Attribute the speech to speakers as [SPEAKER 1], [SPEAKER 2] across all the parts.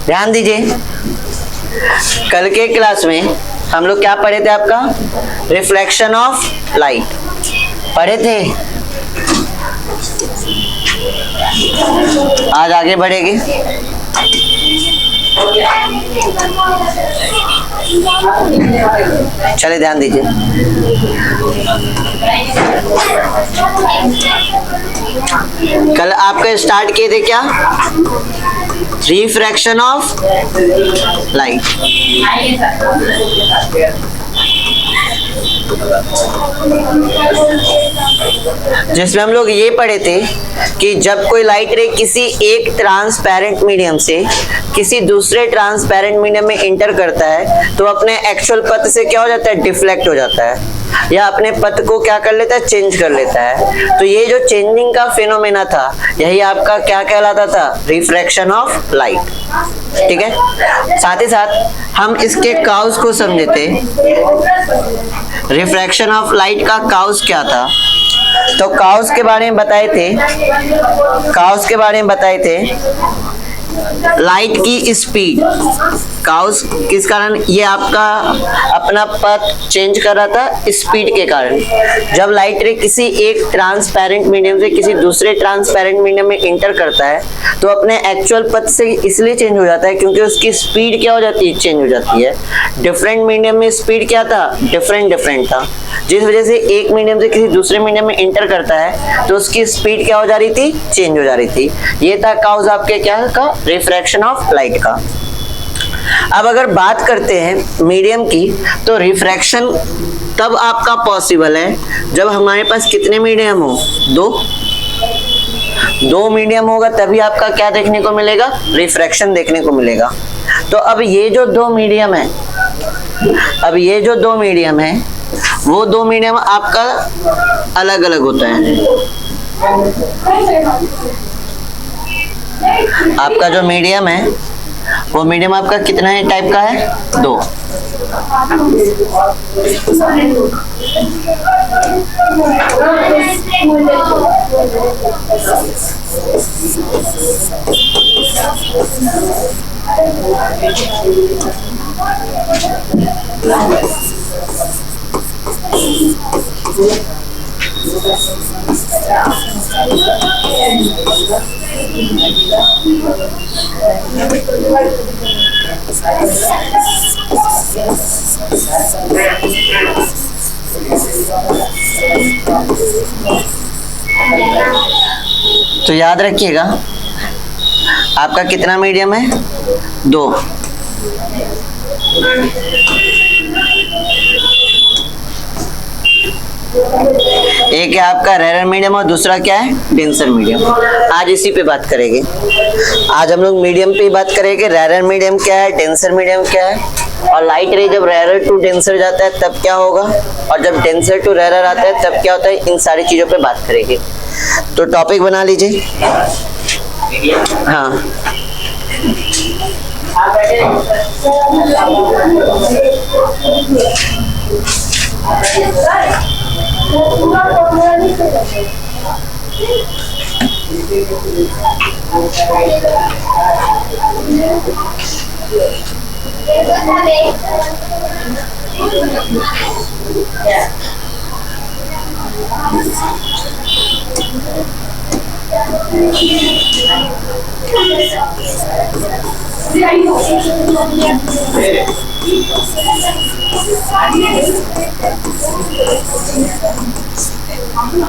[SPEAKER 1] ध्यान दीजिए, कल के क्लास में हम लोग क्या पढ़े थे? आपका रिफ्लेक्शन ऑफ लाइट पढ़े थे। आज आगे बढ़ेंगे। चलिए ध्यान दीजिए, कल आपका स्टार्ट किए थे क्या? Refraction of light. जिसमें हम लोग ये पढ़े थे कि जब कोई लाइट रे किसी एक ट्रांसपेरेंट मीडियम से किसी दूसरे ट्रांसपेरेंट मीडियम में इंटर करता है तो अपने एक्चुअल पथ से क्या हो जाता है? डिफ्लेक्ट हो जाता है, या अपने पथ को क्या कर लेता है? चेंज कर लेता है। तो ये जो चेंजिंग का फिनोमेना था, यही आपका क्या कहलाता था? Refraction of light. ठीक है, साथ ही साथ हम इसके काउज को समझे थे। रिफ्रैक्शन ऑफ लाइट का काउज क्या था? तो काउज के बारे में बताए थे, लाइट की स्पीड। काउस किस कारण? ये आपका अपना पथ चेंज कर रहा था स्पीड के कारण। जब लाइट रे किसी एक ट्रांसपेरेंट मीडियम से किसी दूसरे ट्रांसपेरेंट मीडियम में इंटर करता है तो अपने एक्चुअल पथ से इसलिए चेंज हो जाता है क्योंकि उसकी स्पीड क्या हो जाती है? चेंज हो जाती है। डिफरेंट मीडियम में स्पीड क्या था? डिफरेंट था। जिस वजह से एक मीडियम से किसी दूसरे मीडियम में इंटर करता है तो उसकी स्पीड क्या हो जा रही थी? चेंज हो जा रही थी। ये था काउज आपके क्या का? रिफ्रैक्शन ऑफ लाइट का। अब अगर बात करते हैं मीडियम की, तो रिफ्रैक्शन तब आपका पॉसिबल है जब हमारे पास कितने मीडियम हो? दो मीडियम होगा तभी आपका क्या देखने को मिलेगा? रिफ्रैक्शन देखने को मिलेगा। तो अब ये जो दो मीडियम है, वो दो मीडियम आपका अलग अलग होता है। आपका जो मीडियम है वो मीडियम आपका कितना है टाइप का है? दो। तो याद रखिएगा, आपका कितना मीडियम है? दो। एक है आपका रेयर मीडियम और दूसरा क्या है? Denser medium. आज इसी पे बात करेंगे। आज हम लोग मीडियम पे बात करेंगे। रेयर मीडियम क्या है, डेंसर मीडियम क्या है, और लाइट रे जब रेयर टू डेंसर जाता है तब क्या होगा, और जब डेंसर टू रेयर आता है तब क्या होता है, इन सारी चीजों पे बात करेंगे। तो टॉपिक बना लीजिए। हाँ,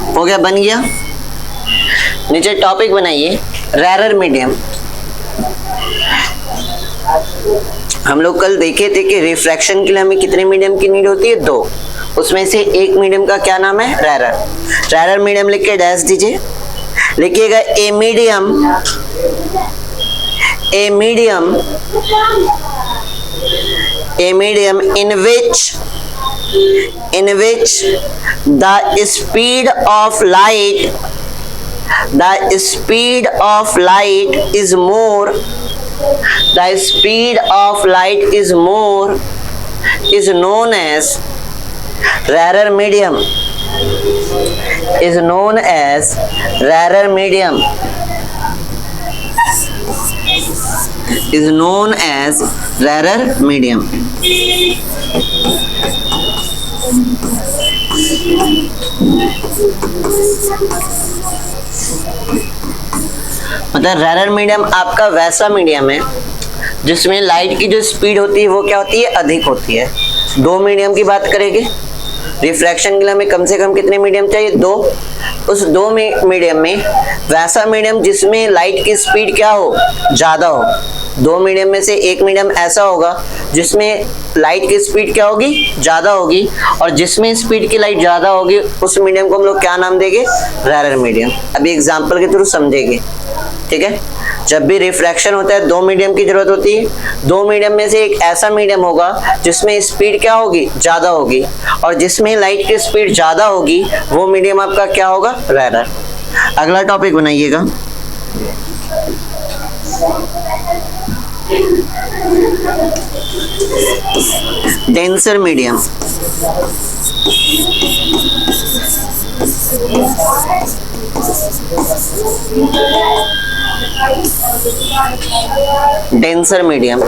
[SPEAKER 1] हो गया, बन गया। नीचे टॉपिक बनाइए, रेयर मीडियम। हम लोग कल देखे थे कि रिफ्रैक्शन के लिए हमें कितने मीडियम की नीड होती है? दो। उसमें से एक मीडियम का क्या नाम है? रेयर मीडियम लिख के डैश दीजिए। लिखिएगा a medium in which the speed of light is more is known as rarer medium, is known as rarer medium. मतलब रेरर मीडियम आपका वैसा मीडियम है जिसमें लाइट की जो स्पीड होती है वो क्या होती है, अधिक होती है। दो मीडियम की बात करेंगे, रिफ्रैक्शन के लिए हमें कम से कम कितने मीडियम चाहिए, दो। उस दो मीडियम में वैसा मीडियम जिसमें लाइट की स्पीड क्या हो, ज्यादा हो। दो मीडियम में से एक मीडियम ऐसा होगा जिसमें लाइट की स्पीड क्या होगी, ज्यादा होगी, और जिसमें स्पीड की लाइट ज्यादा होगी उस मीडियम को हम लोग क्या नाम देंगे, रेरर मीडियम। अभी एग्जांपल के थ्रू समझेंगे, ठीक है। जब भी रिफ्रैक्शन होता है दो मीडियम की जरूरत होती है। दो मीडियम में से एक ऐसा मीडियम होगा जिसमें स्पीड क्या होगी, ज्यादा होगी, और जिसमें लाइट की स्पीड ज्यादा होगी वो मीडियम आपका क्या होगा, रेरर। अगला टॉपिक बनाइएगा, डेंसर मीडियम। डेंसर मीडियम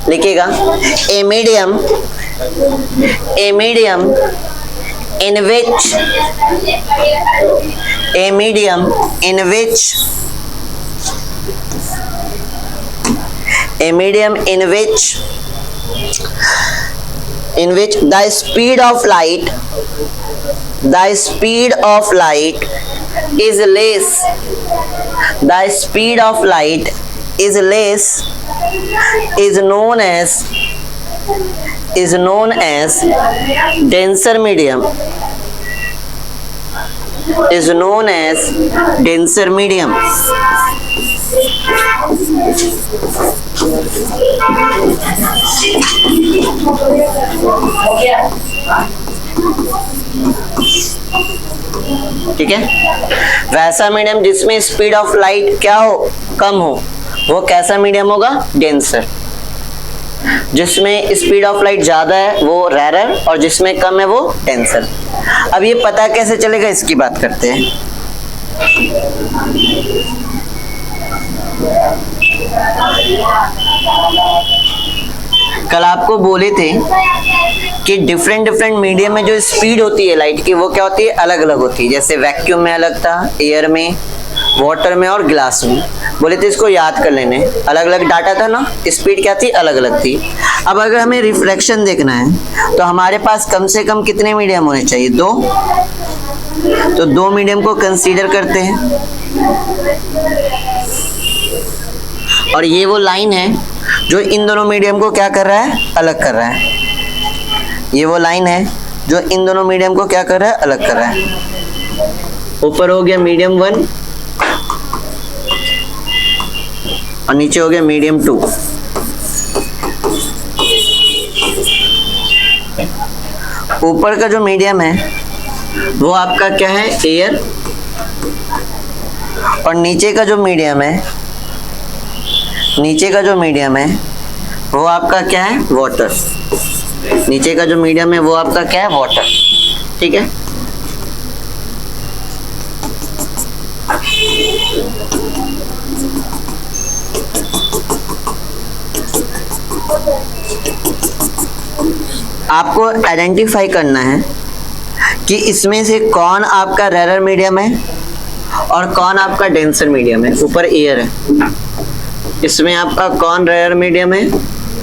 [SPEAKER 1] लिखिएगा, a medium in which the speed of light is less is known as denser medium. ठीक है, वैसा मीडियम जिसमें स्पीड ऑफ लाइट क्या हो, कम हो, वो कैसा मीडियम होगा, डेंसर। जिसमें स्पीड ऑफ लाइट ज्यादा है वो रेरर, और जिसमें कम है वो डेंसर। अब ये पता कैसे चलेगा, इसकी बात करते हैं। कल आपको बोले थे कि डिफरेंट मीडियम में जो स्पीड होती है लाइट की वो क्या होती है, अलग अलग होती है। जैसे वैक्यूम में अलग था, एयर में, वाटर में और ग्लास में। बोले थे इसको याद कर लेने, अलग अलग डाटा था ना, स्पीड क्या थी, अलग अलग थी। अब अगर हमें रिफ्लेक्शन देखना है तो हमारे पास कम से कम कितने मीडियम होने चाहिए, दो। तो दो मीडियम को कंसीडर करते हैं, और ये वो लाइन है जो इन दोनों मीडियम को क्या कर रहा है, अलग कर रहा है। ये वो लाइन है जो इन दोनों मीडियम को क्या कर रहा है, अलग कर रहा है। ऊपर हो गया मीडियम 1 और नीचे हो गया मीडियम 2। ऊपर का जो मीडियम है वो आपका क्या है, एयर, और नीचे का जो मीडियम है वो आपका क्या है, वाटर। नीचे का जो मीडियम है वो आपका क्या है, वाटर। ठीक है, आपको आइडेंटिफाई करना है कि इसमें से कौन आपका रेरर मीडियम है और कौन आपका डेंसर मीडियम है। ऊपर एयर है, इसमें आपका कौन रेरर मीडियम है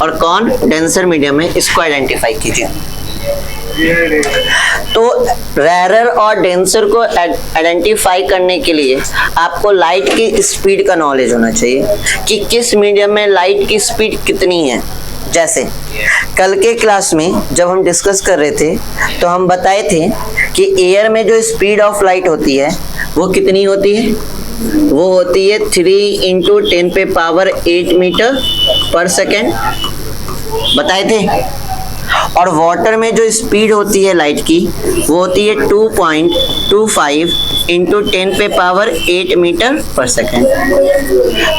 [SPEAKER 1] और कौन डेंसर मीडियम है, इसको आइडेंटिफाई कीजिए। तो रेरर और डेंसर को आइडेंटिफाई करने के लिए आपको लाइट की स्पीड का नॉलेज होना चाहिए कि किस मीडियम में लाइट की स्पीड कितनी है। जैसे कल के क्लास में जब हम डिस्कस कर रहे थे तो हम बताए थे कि एयर में जो स्पीड ऑफ लाइट होती है वो कितनी होती है, वो होती है 3 × 10⁸ मीटर पर सेकेंड, बताए थे। और वाटर में जो स्पीड होती है लाइट की वो होती है 2.25 × 10⁸ मीटर पर सेकेंड।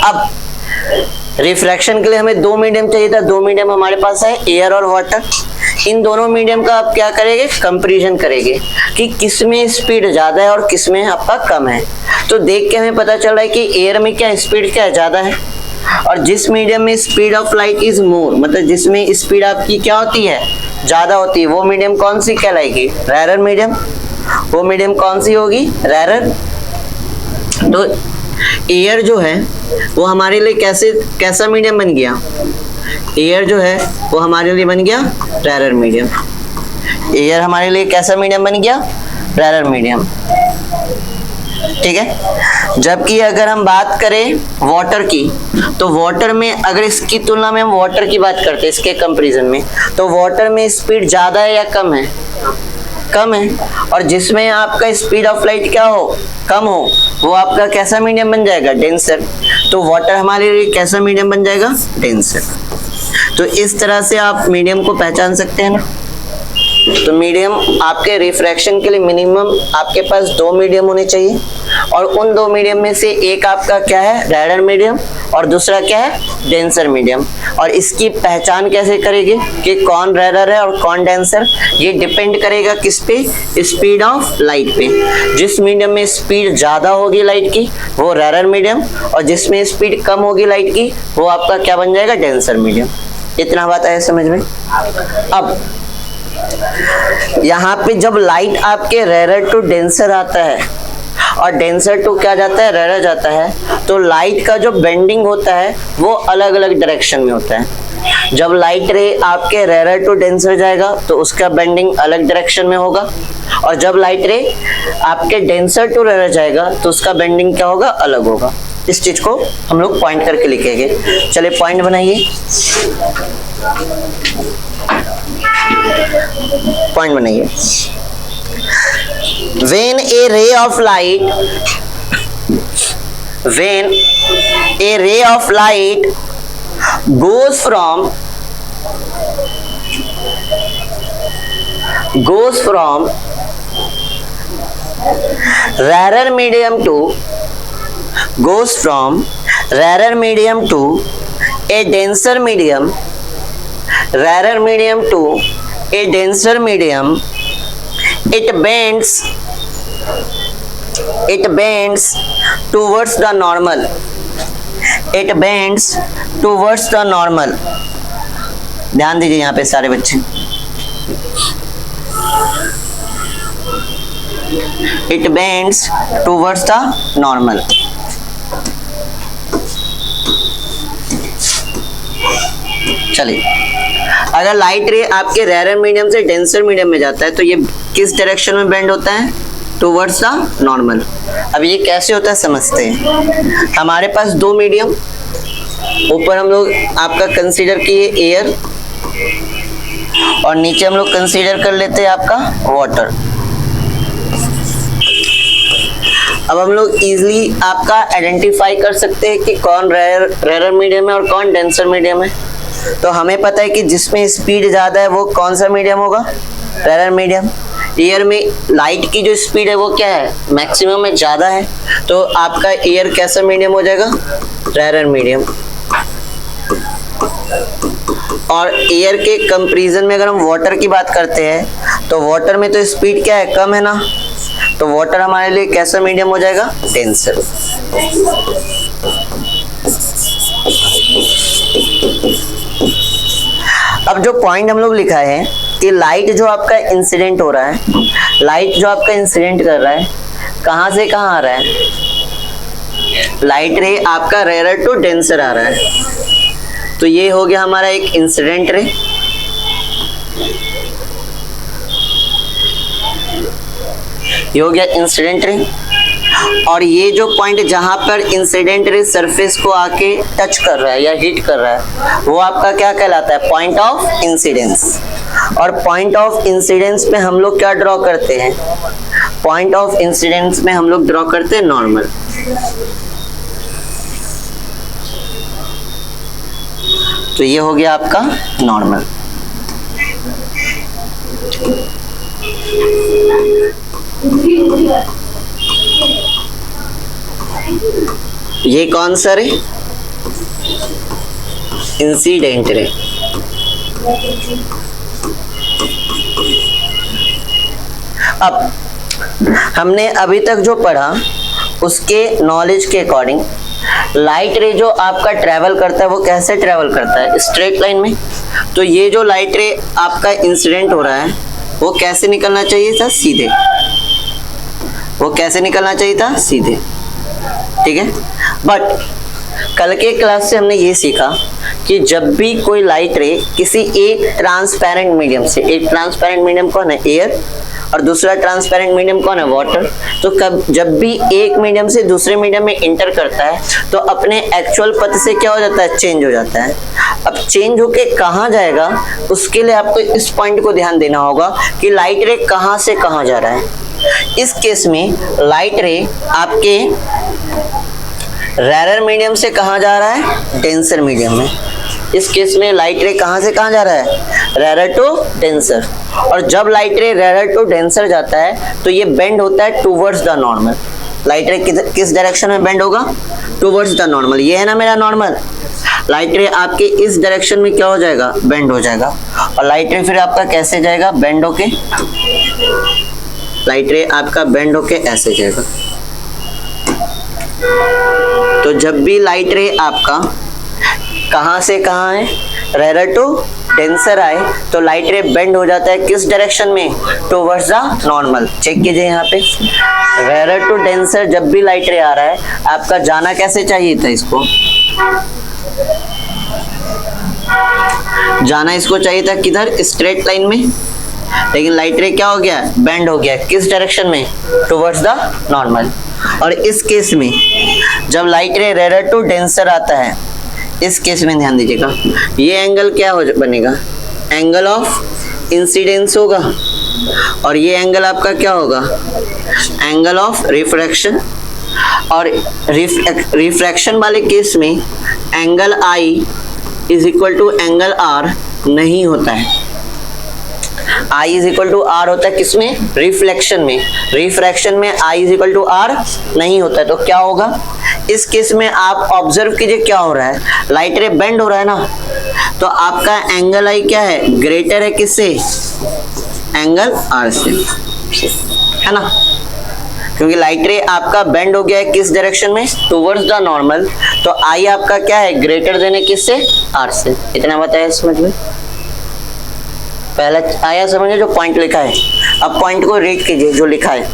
[SPEAKER 1] अब रिफ्रैक्शन के लिए हमें दो मीडियम चाहिए था, दो मीडियम हमारे पास है, एयर और वाटर। इन दोनों मीडियम का आप क्या करेंगे, कंपैरिजन करेंगे कि किसमें स्पीड ज्यादा है और किसमें आपका कम है। तो देख के हमें पता चल रहा है कि एयर में क्या स्पीड क्या ज्यादा है, और जिस मीडियम में speed of light is more, मतलब जिसमें स्पीड आपकी क्या होती है, ज्यादा होती है, वो मीडियम कौन सी कहलाएगी, रेयर मीडियम। वो मीडियम कौन सी होगी, रेयर। तो एयर जो है वो हमारे लिए कैसा मीडियम बन गया, एयर जो है वो हमारे लिए बन गया रेयर मीडियम। एयर हमारे लिए कैसा मीडियम बन गया, रेयर मीडियम। ठीक है। जबकि अगर हम बात करें वाटर की, तो वाटर में अगर इसकी तुलना में हम वाटर की बात करते हैं इसके कंपैरिजन में, तो वाटर में स्पीड ज्यादा है या कम है, कम है। और जिसमें आपका स्पीड ऑफ लाइट क्या हो, कम हो, वो आपका कैसा मीडियम बन जाएगा, डेंसर। तो वाटर हमारे लिए कैसा मीडियम बन जाएगा, डेंसर। तो इस तरह से आप मीडियम को पहचान सकते हैं ना। तो मीडियम आपके रिफ्रैक्शन के लिए मिनिमम आपके पास 2 मीडियम होने चाहिए, और उन 2 मीडियम में से एक आपका क्या है, रेयर मीडियम, और दूसरा क्या है, डेंसर मीडियम। और इसकी पहचान कैसे करेंगे कि कौन रेयर है और कौन डेंसर, ये डिपेंड करेगा किस पे, स्पीड ऑफ लाइट पे। जिस मीडियम में स्पीड ज्यादा होगी लाइट की वो रेयर मीडियम, और जिसमें स्पीड कम होगी लाइट की वो आपका क्या बन जाएगा, डेंसर मीडियम। इतना बात आया समझ में। अब यहाँ पे जब लाइट आपके रेयर टू डेंसर आता है और डेंसर टू क्या जाता है, रेयर जाता है, तो लाइट का जो बेंडिंग होता है वो अलग अलग डायरेक्शन में होता है। जब लाइट रे आपके रेयर टू डेंसर जाएगा तो उसका बेंडिंग अलग डायरेक्शन में होगा, और जब लाइट रे आपके डेंसर टू रेयर जाएगा तो उसका बेंडिंग क्या होगा, अलग होगा। इस चीज को हम लोग पॉइंट करके लिखेंगे। चलिए पॉइंट बनाइए, पॉइंट बनाइए। When a ray of light goes from rarer medium to a denser medium, rarer medium to a denser medium, it bends towards the normal. It bends towards the normal. ध्यान दीजिए यहाँ पे सारे बच्चे। It bends towards the normal. चलिए, अगर light रे आपके रेयर मीडियम से डेंसर मीडियम में जाता है तो ये किस डायरेक्शन में बेंड होता है, टुवर्ड्स द नॉर्मल। अब ये कैसे होता है समझते हैं। हमारे पास 2 मीडियम, ऊपर हम लोग आपका कंसीडर किए एयर, और नीचे हम लोग कंसीडर कर लेते हैं आपका वाटर। अब हम लोग इजीली आपका आइडेंटिफाई कर सकते हैं कि कौन रेयर मीडियम है और कौन डेंसर मीडियम है। तो हमें पता है कि जिसमें स्पीड ज्यादा है वो कौन सा मीडियम होगा, रेयर मीडियम। एयर में लाइट की जो स्पीड है वो क्या है, मैक्सिमम में ज्यादा है, तो आपका एयर कैसा मीडियम हो जाएगा, रेयर मीडियम। और एयर के कंपैरिजन में अगर हम वाटर की बात करते हैं तो वाटर में तो स्पीड क्या है, कम है ना, तो वाटर हमारे लिए कैसा मीडियम हो जाएगा, डेंसर। अब जो पॉइंट हम लोग लिखा है कि लाइट जो आपका इंसिडेंट हो रहा है, लाइट जो आपका इंसिडेंट कर रहा है कहां से कहां आ रहा है, लाइट रे आपका रेयर टू डेंसर आ रहा है, तो ये हो गया हमारा एक इंसिडेंट रे। ये हो गया इंसिडेंट रे। और ये जो पॉइंट जहां पर इंसिडेंट रे सरफेस को आके टच कर रहा है या हिट कर रहा है वो आपका क्या कहलाता है, पॉइंट ऑफ इंसिडेंस। और पॉइंट ऑफ इंसिडेंस में हम लोग क्या ड्रॉ करते हैं, पॉइंट ऑफ इंसिडेंस में हम लोग ड्रॉ करते हैं नॉर्मल। तो ये हो गया आपका नॉर्मल। ये कौन सा रे, इंसिडेंट रे। अब हमने अभी तक जो पढ़ा उसके नॉलेज के अकॉर्डिंग लाइट रे जो आपका ट्रेवल करता है वो कैसे ट्रेवल करता है? स्ट्रेट लाइन में। तो ये जो लाइट रे आपका इंसिडेंट हो रहा है वो कैसे निकलना चाहिए था? सीधे। वो कैसे निकलना चाहिए था? सीधे। ठीक है। बट कल के क्लास से हमने ये सीखा कि जब भी कोई लाइट रे किसी एक ट्रांसपेरेंट मीडियम से, एक ट्रांसपेरेंट मीडियम कौन है? एयर, और दूसरा ट्रांसपेरेंट मीडियम कौन है? वाटर। तो जब भी एक मीडियम से दूसरे मीडियम में इंटर करता है तो अपने एक्चुअल पथ से क्या हो जाता है? चेंज हो जाता है। अब चेंज होके कहाँ जाएगा उसके लिए आपको इस पॉइंट को ध्यान देना होगा कि लाइट रे कहाँ से कहाँ जा रहा है। इस केस में लाइट रे आपके रेयर मीडियम से कहाँ जा रहा है? डेंसर मीडियम में। इस केस में लाइट रे कहाँ से कहाँ जा रहा है? Rare to denser. और जब light ray rare to denser जाता है तो ये बेंड होता है टूवर्ड्स द नॉर्मल। लाइट रे किस डायरेक्शन में बेंड होगा? Towards the normal. ये है ना मेरा नॉर्मल। लाइट रे आपके इस डायरेक्शन में क्या हो जाएगा? बेंड हो जाएगा। और लाइट रे फिर आपका कैसे जाएगा? बेंड होके। लाइट रे आपका बेंड होके ऐसे जाएगा। तो जब भी लाइट रे आपका कहां से कहां है? रेयर टू डेंसर आए तो लाइट रे बेंड हो जाता है किस डायरेक्शन में? Towards the normal. चेक कीजिए यहाँ पे, रेयर टू डेंसर जब भी लाइट रे आ रहा है आपका जाना कैसे चाहिए था? इसको जाना इसको चाहिए था किधर? स्ट्रेट लाइन में। लेकिन लाइट रे क्या हो गया? बेंड हो गया। किस डायरेक्शन में? Towards the normal. और इस केस में जब light ray rare to denser आता है, इस केस में ध्यान दीजिएगा, ये एंगल क्या हो बनेगा? एंगल ऑफ इंसिडेंस होगा। और ये एंगल आपका क्या होगा? Angle of refraction. और रिफ्रैक्शन वाले केस में angle I is equal to angle R नहीं होता है। I is equal to R होता है किसमें? रिफ्लेक्शन में। रिफ्रैक्शन में I is equal to R नहीं होता है। तो क्या होगा इस केस में? आप ऑब्जर्व कीजिए क्या हो रहा है। लाइट रे बेंड हो रहा है ना, तो आपका एंगल आई क्या है? ग्रेटर है किससे? एंगल आर से, है ना। क्योंकि लाइट रे आपका बेंड हो गया है किस डायरेक्शन में? Towards the normal. तो आई आपका क्या है? ग्रेटर देने किससे? आर से। इतना बताया समझ में? पहला आया समझ में जो पॉइंट लिखा है। अब पॉइंट को रीड कीजिए जो लिखा है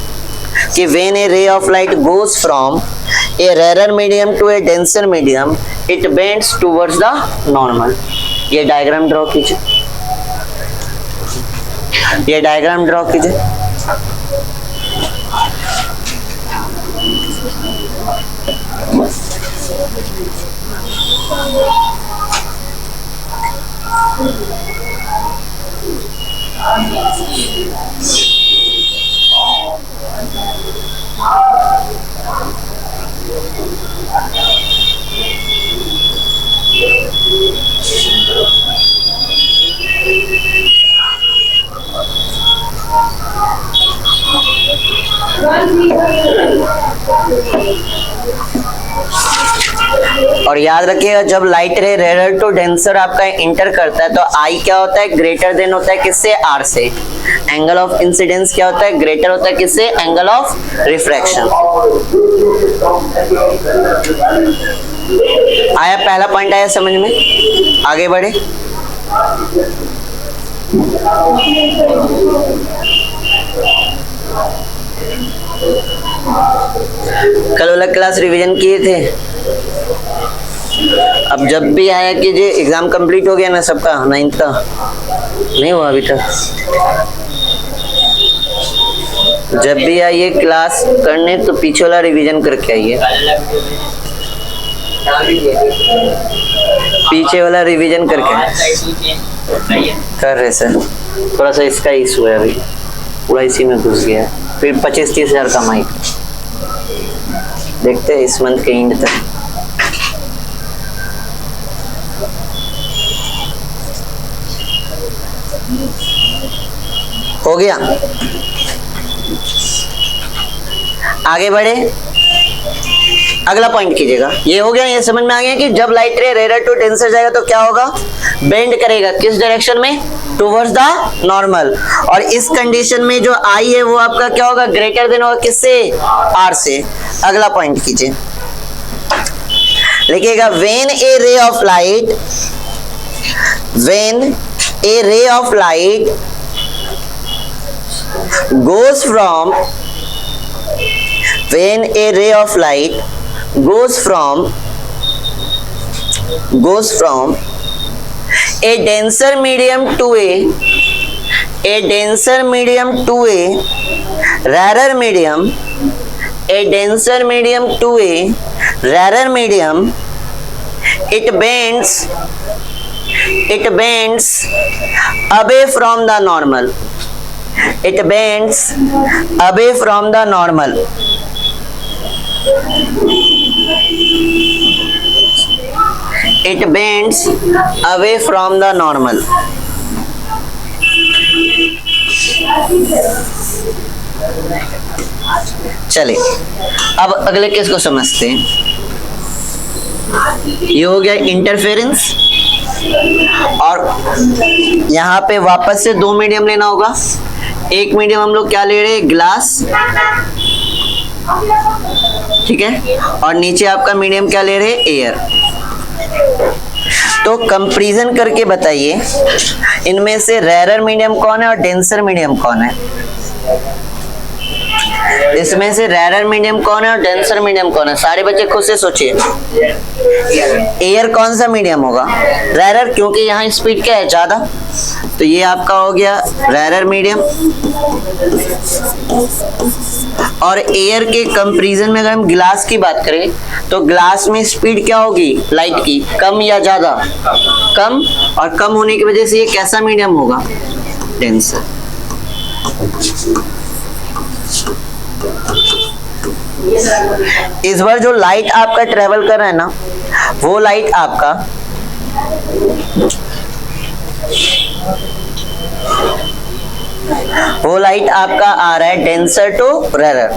[SPEAKER 1] कि when a ray of light goes from a rarer medium to a denser medium it bends towards the normal। ये डायग्राम ड्रॉ कीजिए, ये डायग्राम ड्रॉ कीजिए। और याद रखिएगा जब light ray rare to denser आपका इंटर करता है तो आई क्या होता है? ग्रेटर देन होता है किससे? आर से। एंगल ऑफ इंसिडेंस क्या होता है? ग्रेटर होता है किससे? Angle of refraction. आया पहला पॉइंट आया समझ में? आगे बढ़े। कल वाला क्लास रिवीजन किए थे। अब जब भी आया कि जे एग्जाम कंप्लीट हो गया ना सबका, 9th का नहीं हुआ अभी तक। जब भी आइए क्लास करने तो पीछे वाला रिवीजन करके आइए। पीछे वाला रिवीजन करके कर रहे सर। थोड़ा सा इसका इशू है अभी, पूरा इसी में घुस गया है। फिर 25-30 हजार का माइक देखते हैं इस मंथ के एंड तक। हो गया, आगे बढ़े। अगला पॉइंट कीजिएगा, ये हो गया, ये समझ में आ गया कि जब light ray rare to denser जाएगा तो क्या होगा, बेंड करेगा, किस डायरेक्शन में, टुवर्ड्स द नॉर्मल। और इस कंडीशन में जो आई है वो आपका क्या होगा, ग्रेटर देन होगा किससे, आर से। अगला पॉइंट कीजिए, लिखिएगा when A ray of light, when A ray of light goes from, when a ray of light goes from a denser medium to a denser medium to a rarer medium, a denser medium to a rarer medium, it bends away from the normal, it bends away from the normal, it bends away from the normal। चलिए अब अगले case को समझते हैं। ये हो गया interference, और यहाँ पे वापस से दो मीडियम लेना होगा। एक मीडियम हम लोग क्या ले रहे हैं, ग्लास, ठीक है, और नीचे आपका मीडियम क्या ले रहे हैं, एयर। तो कंपैरिजन करके बताइए इनमें से रेयर मीडियम कौन है और डेंसर मीडियम कौन है। इसमें से रेयर मीडियम कौन है और डेंसर मीडियम कौन है, सारे बच्चे खुद से सोचिए। एयर कौन सा मीडियम होगा, रेयर, क्योंकि यहाँ स्पीड क्या है, ज्यादा, तो ये आपका हो गया रेयर मीडियम। और एयर के कंपैरिजन में अगर हम ग्लास की बात करें तो ग्लास में स्पीड क्या होगी लाइट की, कम या ज्यादा, कम, और कम होने की वजह से ये कैसा मीडियम होगा, डेंसर। इस बार जो लाइट आपका ट्रेवल कर रहा है ना, वो लाइट आपका आ रहा है डेंसर टू रेयर।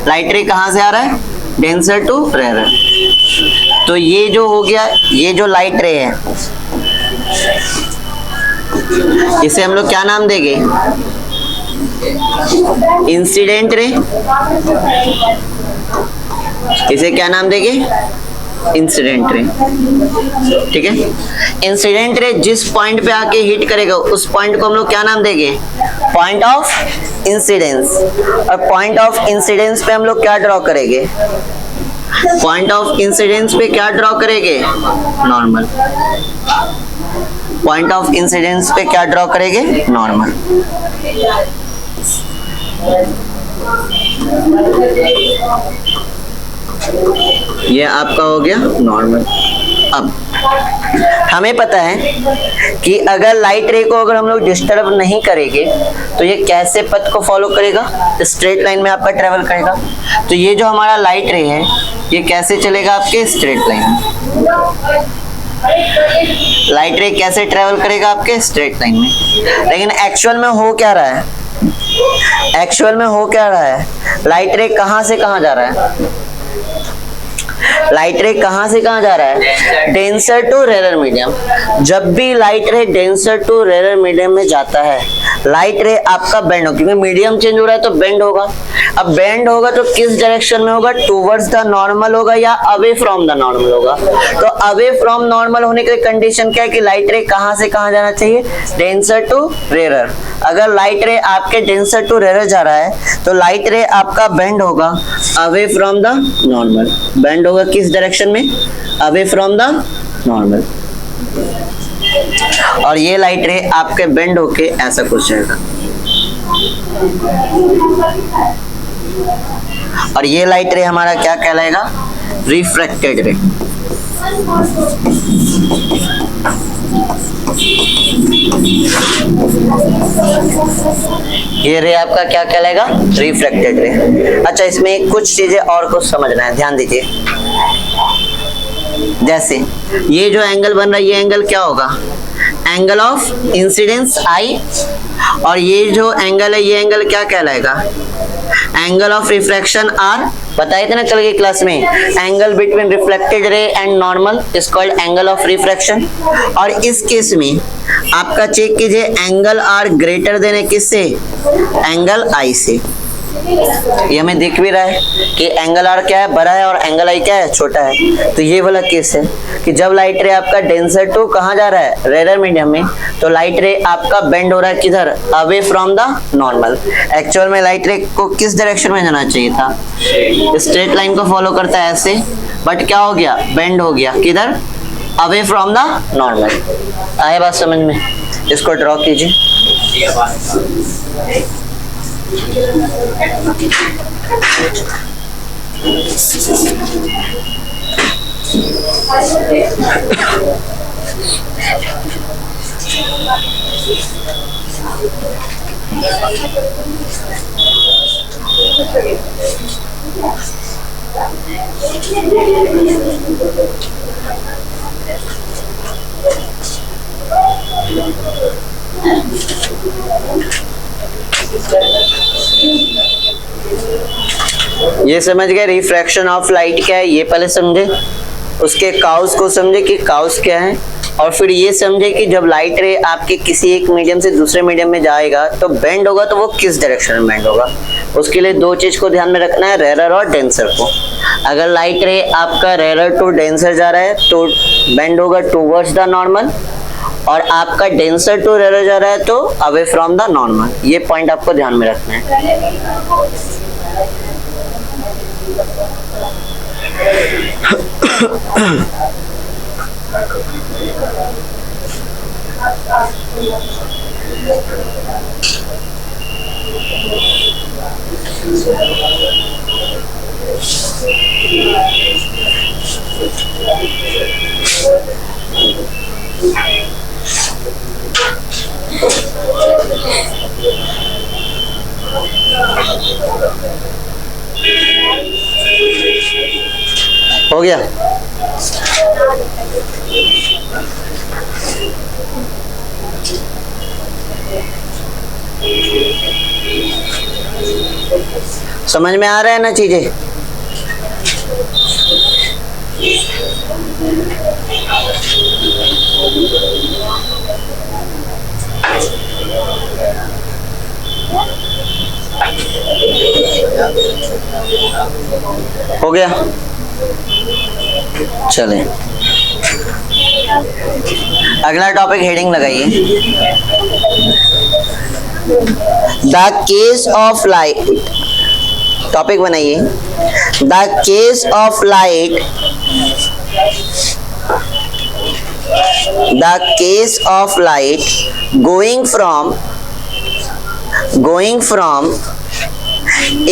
[SPEAKER 1] लाइट रे कहां से आ रहा है, डेंसर टू रेयर। तो ये जो हो गया, ये जो लाइट रे है इसे हम लोग क्या नाम देंगे, इंसिडेंट रे। इसे क्या नाम देंगे, इंसिडेंट रे, ठीक है। इंसिडेंट रे जिस पॉइंट पे आके हिट करेगा उस पॉइंट को हम लोग क्या नाम देंगे, पॉइंट ऑफ इंसिडेंस। और पॉइंट ऑफ इंसिडेंस पे हम लोग क्या ड्रॉ करेंगे, पॉइंट ऑफ इंसिडेंस पे क्या ड्रॉ करेंगे, नॉर्मल। पॉइंट ऑफ इंसिडेंस पे क्या ड्रॉ करेंगे, नॉर्मल। ये आपका हो गया नॉर्मल। अब हमें पता है कि अगर लाइट रे को अगर हम लोग डिस्टर्ब नहीं करेंगे तो ये कैसे पथ को फॉलो करेगा, स्ट्रेट लाइन में आपका ट्रेवल करेगा। तो ये जो हमारा लाइट रे है ये कैसे चलेगा, आपके स्ट्रेट लाइन में। लाइट रे कैसे ट्रेवल करेगा, आपके स्ट्रेट लाइन में। लेकिन एक्चुअल में हो क्या रहा है, एक्चुअल में हो क्या रहा है, लाइट रे कहां से कहां जा रहा है, लाइट रे कहां से कहां जा रहा है, डेंसर टू रेयर मीडियम। जब भी light ray denser to rare medium में जाता है लाइट रे आपका बेंड होगा, क्योंकि मीडियम चेंज हो रहा है तो बेंड होगा। अब बेंड होगा तो किस डायरेक्शन में होगा, टुवर्ड्स द नॉर्मल होगा या अवे फ्रॉम द नॉर्मल होगा। तो अवे फ्रॉम नॉर्मल होने की कंडीशन क्या है कि लाइट रे कहां से कहां जाना चाहिए, डेंसर टू रेयर। अगर लाइट रे आपके डेंसर टू रेयर जा रहा है तो लाइट रे आपका बेंड होगा away from the normal. Bend होगा किस डायरेक्शन में, अवे फ्रॉम द नॉर्मल। और ये लाइट रे आपके बेंड होके ऐसा कुछ जाएगा, और ये लाइट रे हमारा क्या कहलाएगा, रिफ्रैक्टेड रे। ये रे आपका क्या कहलाएगा, रिफ्रैक्टेड रे। अच्छा, इसमें कुछ चीजें और कुछ समझना है, ध्यान दीजिए। जैसे ये जो एंगल बन रहा है ये एंगल क्या होगा, एंगल ऑफ इंसिडेंस आई, और ये जो एंगल है ये एंगल क्या कहलाएगा, एंगल ऑफ रिफ्रैक्शन आर। बताए थे ना कल की क्लास में, angle between reflected ray and normal is called angle of refraction. और इस केस में आपका चेक कीजिए, एंगल आर ग्रेटर देन है किससे, एंगल आई से। ये हमें दिख भी रहा है कि एंगल आर क्या है, बड़ा है, और एंगल आई क्या है, छोटा है। तो ये वाला केस है कि जब लाइट रे आपका डेंसर टू कहाँ जा रहा है, रेयर मीडियम में, तो लाइट रे आपका बेंड हो रहा है किधर, away from the normal. Actual में लाइट रे को किस डायरेक्शन में जाना चाहिए था, स्ट्रेट लाइन को फॉलो करता है ऐसे, बट क्या हो गया, बेंड हो गया किधर, अवे फ्रॉम द नॉर्मल। आए बात समझ में, इसको ड्रॉ कीजिए। ये समझ गए रिफ्रैक्शन ऑफ लाइट क्या है, ये पहले समझे, उसके काउस को समझे कि काउस क्या है, और फिर ये समझे कि जब लाइट रे आपके किसी एक मीडियम से दूसरे मीडियम में जाएगा तो बेंड होगा, तो वो किस डायरेक्शन में बेंड होगा। उसके लिए दो चीज को ध्यान में रखना है, रेयर और डेंसर को। अगर लाइट रे आपका रेयर टू डेंसर जा रहा है तो बेंड होगा टूवर्ड्स द नॉर्मल, और आपका डेंसर टू रेयर जा रहा है तो अवे फ्रॉम द नॉर्मल। ये पॉइंट आपको ध्यान में रखना है। हो गया। समझ में आ रहा है ना चीजें? हो गया, चलें अगला टॉपिक हेडिंग लगाइए, the case of light. Topic बनाइए, the case of light, the case of light going from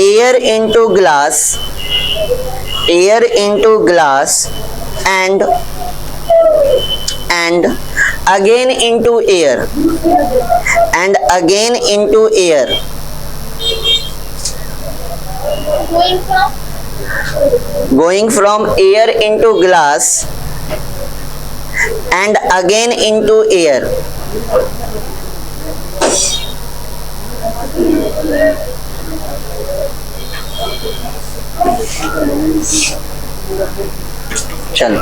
[SPEAKER 1] air into glass and again into air and again into air, going from air into glass and again into air. चलो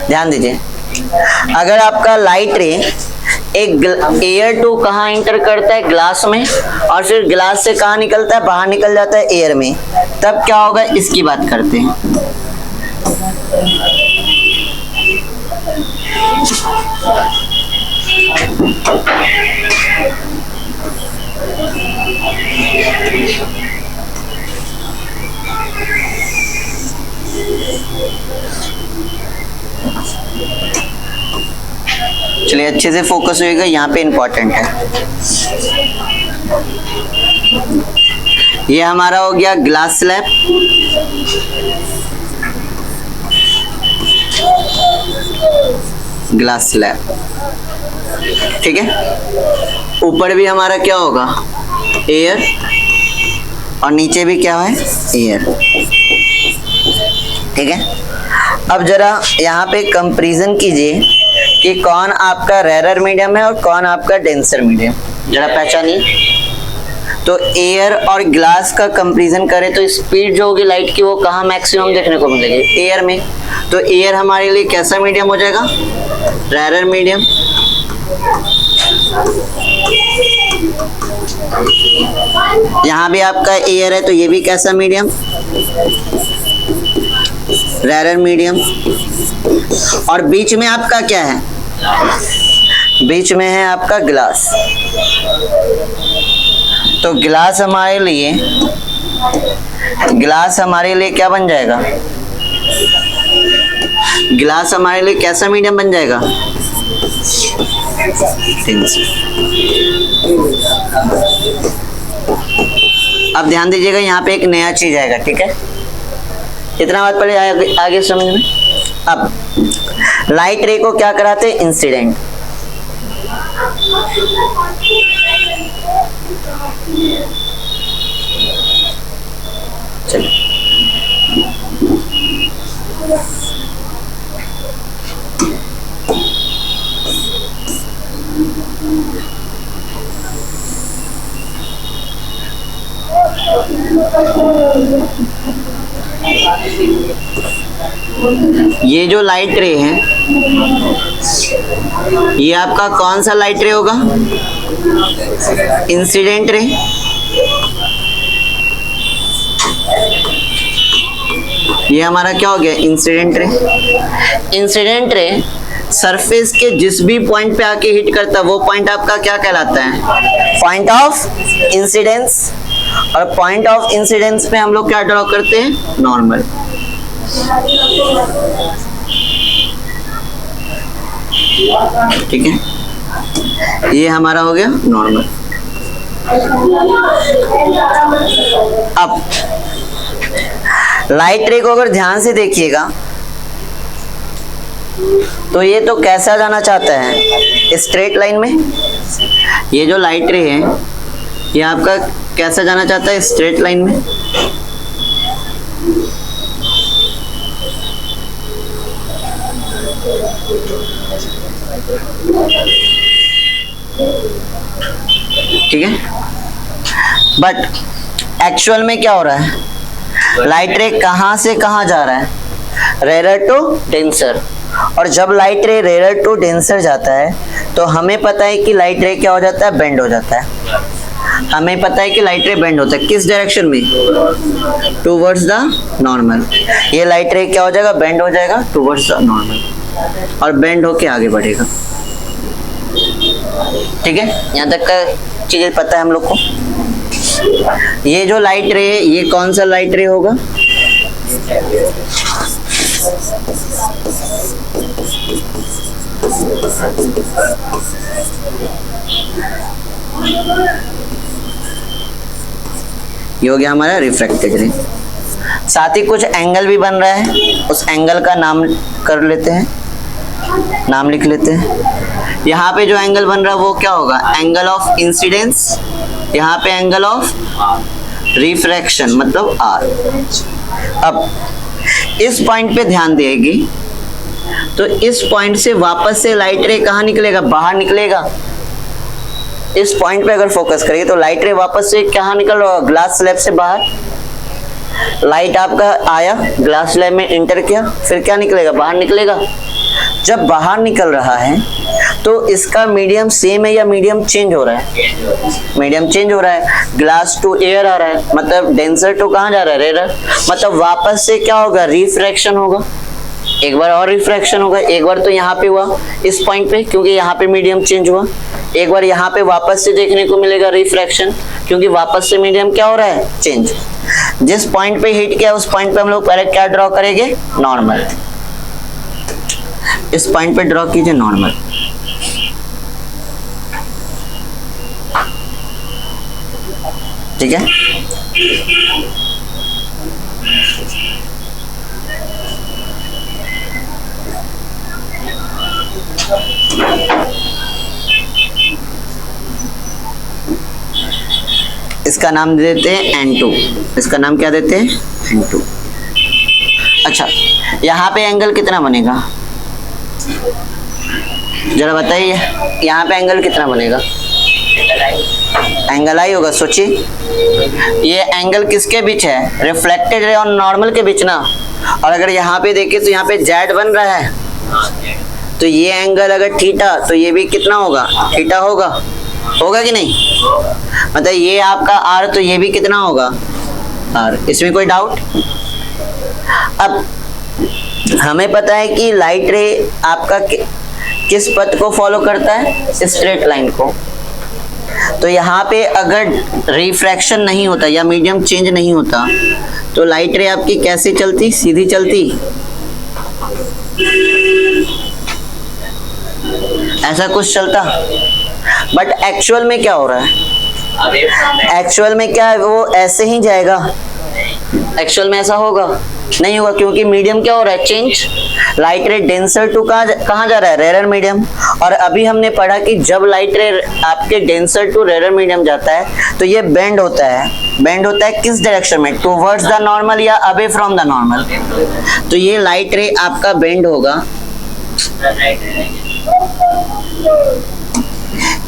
[SPEAKER 1] ध्यान दीजिए, अगर आपका light रे एक air to कहाँ inter करता है, ग्लास में, और फिर ग्लास से कहाँ निकलता है, बाहर निकल जाता है एयर में, तब क्या होगा इसकी बात करते हैं। चलिए अच्छे से फोकस होएगा, यहाँ पे इंपॉर्टेंट है। ये हमारा हो गया ग्लास स्लैब, ग्लास स्लैब, ठीक है। ऊपर भी हमारा क्या होगा, एयर, और नीचे भी क्या है, एयर, ठीक है। अब जरा यहाँ पे कंपैरिजन कीजिए कि कौन आपका रेयर मीडियम है और कौन आपका डेंसर मीडियम, जरा पहचानिए। तो एयर और ग्लास का कंपैरिजन करें तो स्पीड जो होगी लाइट की वो कहाँ मैक्सिमम देखने को मिलेगी, एयर में। तो एयर हमारे लिए कैसा मीडियम हो जाएगा, रेयर मीडियम। यहाँ भी आपका एयर है तो ये भी कैसा मीडियम, रेयर मीडियम। और बीच में आपका क्या है, बीच में है आपका ग्लास। तो ग्लास हमारे लिए क्या बन जाएगा, ग्लास हमारे लिए कैसा मीडियम बन जाएगा, अब ध्यान दीजिएगा यहाँ पे एक नया चीज आएगा, ठीक है। इतना बात पहले आगे समझ में। अब लाइट रे को क्या कराते हैं, इंसिडेंट। चलिए ये जो लाइट रे है ये आपका कौन सा लाइट रे होगा, इंसिडेंट रे। ये हमारा क्या हो गया, incident ray. Incident ray surface के जिस भी पॉइंट पे आके हिट करता है वो पॉइंट आपका क्या कहलाता है, पॉइंट ऑफ इंसिडेंस। और पॉइंट ऑफ इंसिडेंस पे हम लोग क्या ड्रॉ करते हैं, नॉर्मल। ठीक है, ये हमारा हो गया नॉर्मल। अब लाइट रे को अगर ध्यान से देखिएगा तो ये तो कैसा जाना चाहता है, स्ट्रेट लाइन में। ये जो लाइट रे है ये आपका कैसा जाना चाहता है, स्ट्रेट लाइन में। ठीक है, बट एक्चुअल में क्या हो रहा है, लाइट रे कहां से कहां जा रहा है, रेयर टू डेंसर। और जब light ray rare to denser जाता है तो हमें पता है कि लाइट रे क्या हो जाता है, बेंड हो जाता है। हमें पता है कि लाइट रे बेंड होता है, किस डायरेक्शन में, टूवर्ड्स द नॉर्मल। ये लाइट रे क्या हो जाएगा, बेंड हो जाएगा टूवर्ड्स द नॉर्मल और बेंड होके आगे बढ़ेगा। ठीक है, यहाँ तक का चीजें पता है हम लोग को। ये जो लाइट रे है ये कौन सा लाइट रे होगा, ये हो गया हमारा रिफ्रैक्टेड रे। साथ ही कुछ एंगल भी बन रहा है, उस एंगल का नाम कर लेते हैं, नाम लिख लेते हैं। यहाँ पे जो एंगल बन रहा है वो क्या होगा, एंगल ऑफ इंसिडेंस। यहाँ पे एंगल ऑफ रिफ्रैक्शन मतलब आर। अब इस पॉइंट पे ध्यान देगी तो इस पॉइंट से वापस से लाइट रे कहाँ निकलेगा, बाहर निकलेगा। इस पॉइंट पे अगर फोकस करेंगे तो लाइट रे वापस से कहाँ निकल रहा है, ग्लास स्लैब से बाहर। लाइट आपका आया, ग्लास स्लैब में इंटर किया, फिर क्या निकलेगा, बाहर निकलेगा। जब बाहर निकल रहा है तो इसका मीडियम सेम है या मीडियम चेंज हो रहा है, मीडियम चेंज हो रहा है। ग्लास टू एयर आ रहा है, मतलब डेंसर टू कहाँ जा रहा है, रेयर। मतलब वापस से क्या होगा, रिफ्रैक्शन होगा। एक बार और रिफ्रैक्शन होगा, एक बार तो यहाँ पे हुआ इस पॉइंट पे क्योंकि यहाँ पे मीडियम चेंज हुआ, एक बार यहाँ पे वापस से देखने को मिलेगा रिफ्रैक्शन क्योंकि वापस से मीडियम क्या हो रहा है, चेंज। जिस पॉइंट पे हिट किया उस पॉइंट पे हम लोग पहले क्या ड्रॉ करेंगे, नॉर्मल। इस पॉइंट पे ड्रॉ कीजिए नॉर्मल। ठीक है, इसका नाम दे देते हैं N2। इसका नाम क्या देते हैं, N2। अच्छा, यहाँ पे एंगल कितना बनेगा, जरा बताइए यहाँ पे एंगल कितना बनेगा? एंगल आई होगा, सोचिए ये एंगल किसके बीच है? रिफ्लेक्टेड रे और नॉर्मल के बीच ना। और अगर यहाँ पे देखें तो यहाँ पे जेड बन रहा है, तो ये एंगल अगर थीटा तो ये भी कितना होगा? थीटा होगा, होगा कि नहीं? मतलब ये आपका आर तो ये भी कितना होगा? आर। इसमें कोई डाउट? अब हमें पता है कि लाइट रे आपका किस पथ को फॉलो करता है? स्ट्रेट लाइन को। तो यहाँ पे अगर रिफ्रैक्शन नहीं होता या मीडियम चेंज नहीं होता तो लाइट रे आपकी कैसे चलती? सीधी चलती, ऐसा कुछ चलता। बट एक्चुअल में क्या हो रहा है? एक्चुअल में क्या है, वो ऐसे ही जाएगा। एक्चुअल में ऐसा होगा नहीं होगा, क्योंकि मीडियम क्या हो रहा है? Change. Light ray denser to कहाँ जा रहा है? Rare medium. और अभी हमने पढ़ा कि जब लाइट रे आपके डेंसर टू रेयर मीडियम जाता है तो ये बेंड होता है। बेंड होता है किस डायरेक्शन में? टुवर्ड्स द नॉर्मल या अवे फ्रॉम द नॉर्मल। तो ये लाइट रे आपका बेंड होगा,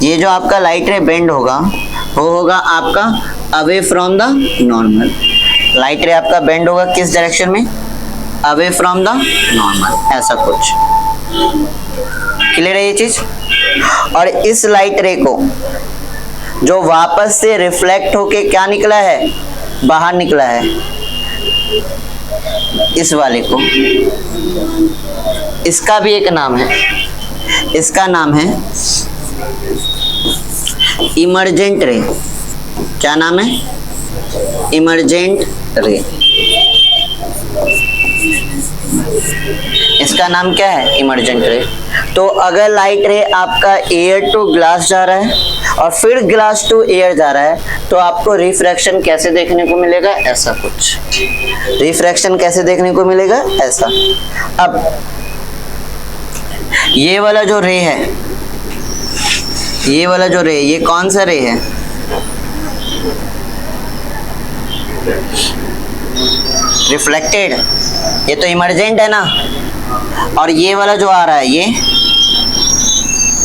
[SPEAKER 1] ये जो आपका लाइट रे बेंड होगा वो होगा आपका away from the normal. Light रे आपका बेंड होगा किस डायरेक्शन में? अवे फ्रॉम द नॉर्मल, ऐसा कुछ। क्लियर है ये चीज? और इस लाइट रे को जो वापस से रिफ्लेक्ट होके क्या निकला है? बाहर निकला है, इस वाले को। इसका भी एक नाम है, इसका नाम है इमर्जेंट रे। क्या नाम है? इमर्जेंट रे। इसका नाम क्या है? इमर्जेंट रे। तो अगर लाइट रे आपका एयर टू ग्लास जा रहा है और फिर ग्लास टू एयर जा रहा है तो आपको रिफ्रैक्शन कैसे देखने को मिलेगा? ऐसा कुछ। रिफ्रैक्शन कैसे देखने को मिलेगा? ऐसा। अब ये वाला जो रे है, ये वाला जो रे, ये कौन सा रे है? रिफ्लेक्टेड। ये तो इमर्जेंट है ना। और ये वाला जो आ रहा है ये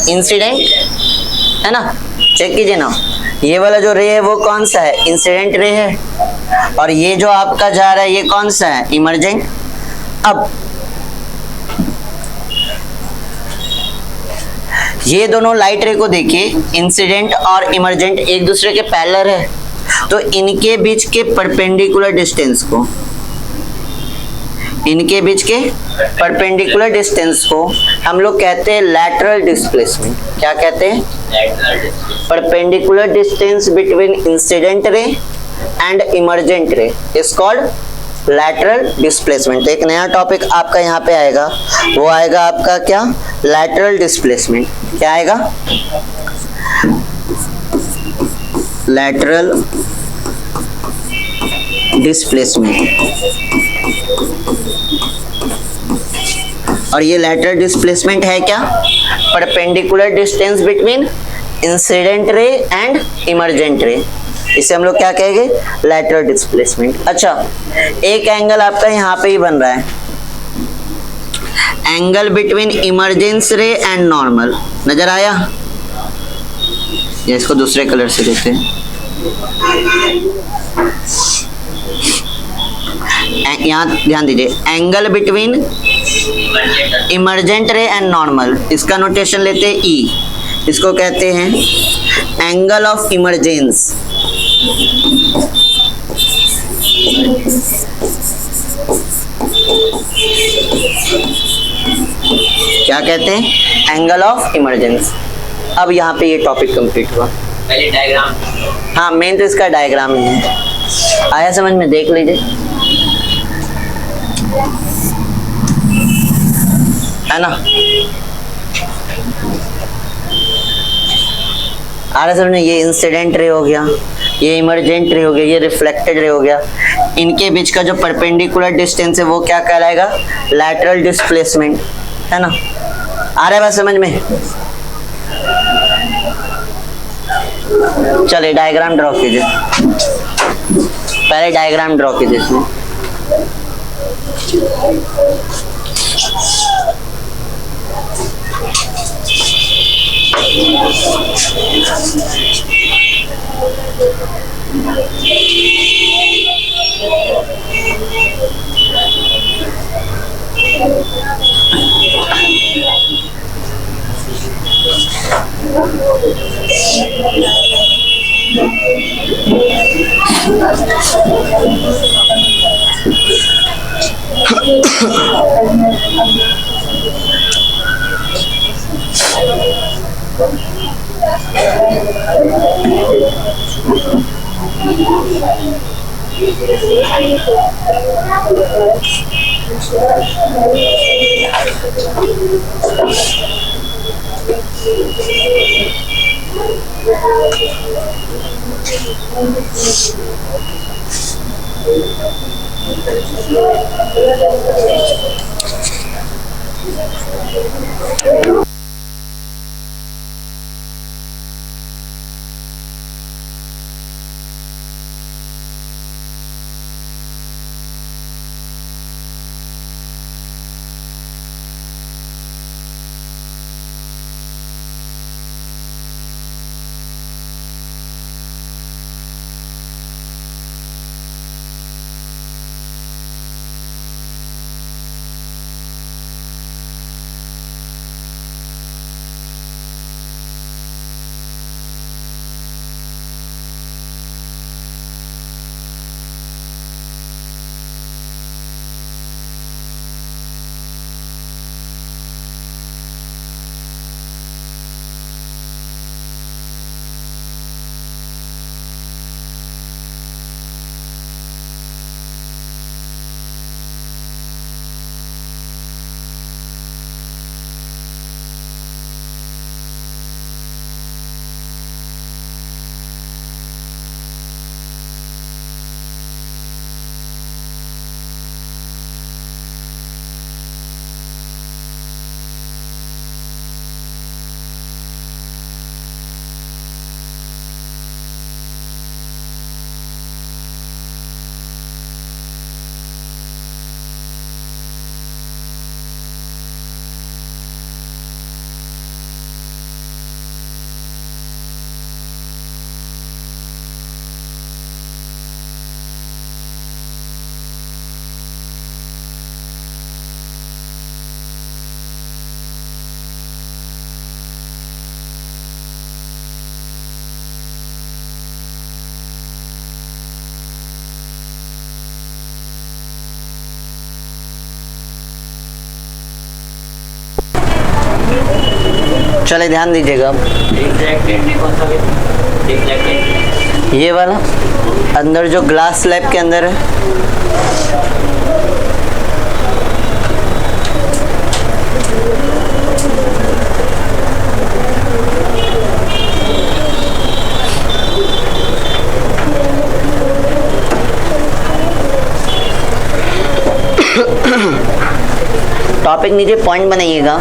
[SPEAKER 1] इंसिडेंट है ना। चेक कीजिए ना, ये वाला जो रे है वो कौन सा है? इंसिडेंट रे है। और ये जो आपका जा रहा है ये कौन सा है? इमर्जेंट। अब ये दोनों लाइट रे को देखिए, इंसिडेंट और इमर्जेंट एक दूसरे के पैरेलल है, तो इनके बीच के परपेंडिकुलर डिस्टेंस को, इनके बीच के परपेंडिकुलर डिस्टेंस को हम लोग कहते हैं लैटरल डिस्प्लेसमेंट। क्या कहते हैं? Perpendicular distance between incident ray and emergent रे इज कॉल्ड लैटरल डिस्प्लेसमेंट। एक नया टॉपिक आपका यहाँ पे आएगा, वो आएगा आपका क्या? Lateral displacement. क्या आएगा? Lateral displacement. और ये लैटरल डिस्प्लेसमेंट है क्या? Perpendicular distance between incident ray and emergent रे। इसे हम लोग क्या कहेंगे? Lateral displacement. अच्छा, एक एंगल आपका यहाँ पे ही बन रहा है, एंगल बिटवीन इमर्जेंस रे एंड नॉर्मल। नजर आया? इसको दूसरे कलर से देखते हैं। यहाँ ध्यान दीजिए, एंगल बिटवीन इमर्जेंट रे एंड नॉर्मल, इसका नोटेशन लेते हैं ई। इसको कहते हैं एंगल ऑफ इमरजेंस। क्या कहते हैं? Angle of emergence. अब यहाँ पे ये टॉपिक कंप्लीट हुआ।
[SPEAKER 2] पहले डायग्राम।
[SPEAKER 1] हाँ, मेन तो इसका डायग्राम ही है। आया समझ में? देख लीजिए, है ना। आ रहा समझ में? ये इंसिडेंट रे हो गया, ये इमर्जेंट रे हो गया, ये रिफ्लेक्टेड रे हो गया। इनके बीच का जो परपेंडिकुलर डिस्टेंस है वो क्या कहलाएगा? लैटरल डिस्प्लेसमेंट, है ना। आ रहा है बात समझ में? चलिए डायग्राम ड्रॉ कीजिए। पहले डायग्राम ड्रॉ कीजिए इसमें। चले ध्यान दीजिएगा अब। ये वाला अंदर जो ग्लास स्लैब के अंदर है, टॉपिक नीचे पॉइंट बनाइएगा।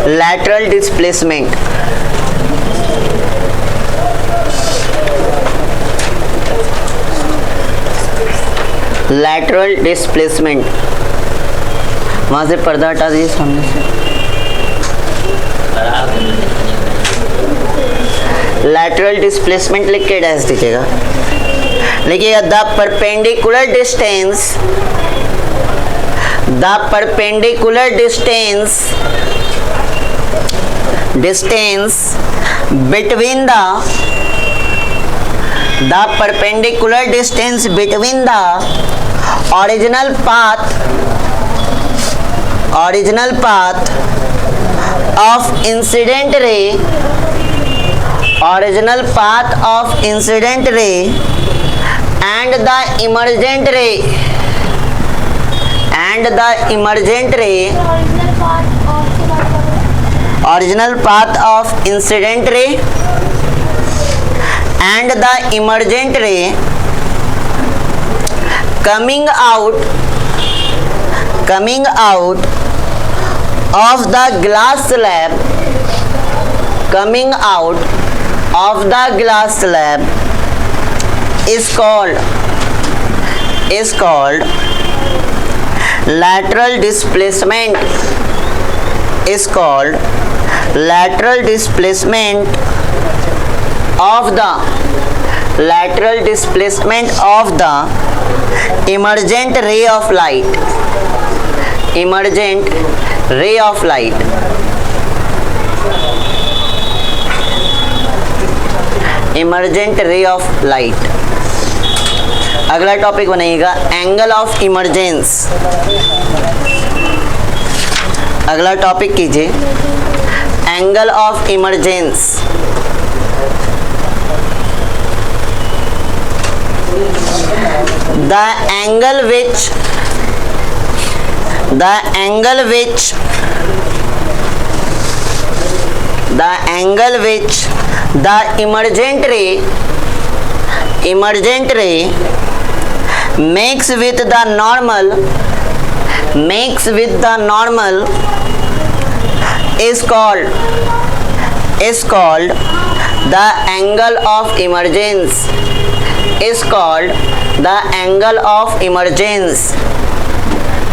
[SPEAKER 1] लैटरल डिस्प्लेसमेंट, लैटरल डिस्प्लेसमेंट, वहां से पर्दा हटा दीजिए सामने से। लैटरल डिस्प्लेसमेंट लिख के डैश दीजिएगा। लिखिएगा the perpendicular distance, the perpendicular distance between the perpendicular distance between the original path of incident ray, original path of incident ray and the emergent ray, original path of incident ray and the emergent ray coming out of the glass slab, coming out of the glass slab is called lateral displacement, is called lateral displacement of the emergent ray of light, emergent ray of light, emergent ray of light। अगला topic बनाइएगा angle of emergence. अगला topic कीजिए angle of emergence. The angle which the emergent ray makes with the normal is called the angle of emergence, is called the angle of emergence।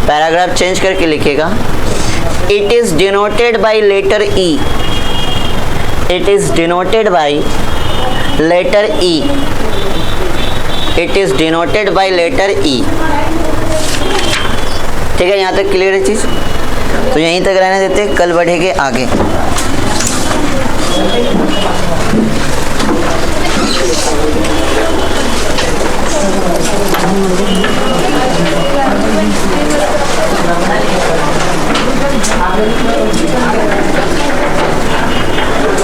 [SPEAKER 1] Paragraph change करके लिखिएगा it is denoted by letter E, it is denoted by letter E, it is denoted by letter E। ठीक है, यहाँ तक clear है चीज, तो यहीं तक रहने देते, कल बढ़ेंगे आगे।
[SPEAKER 2] Thank you.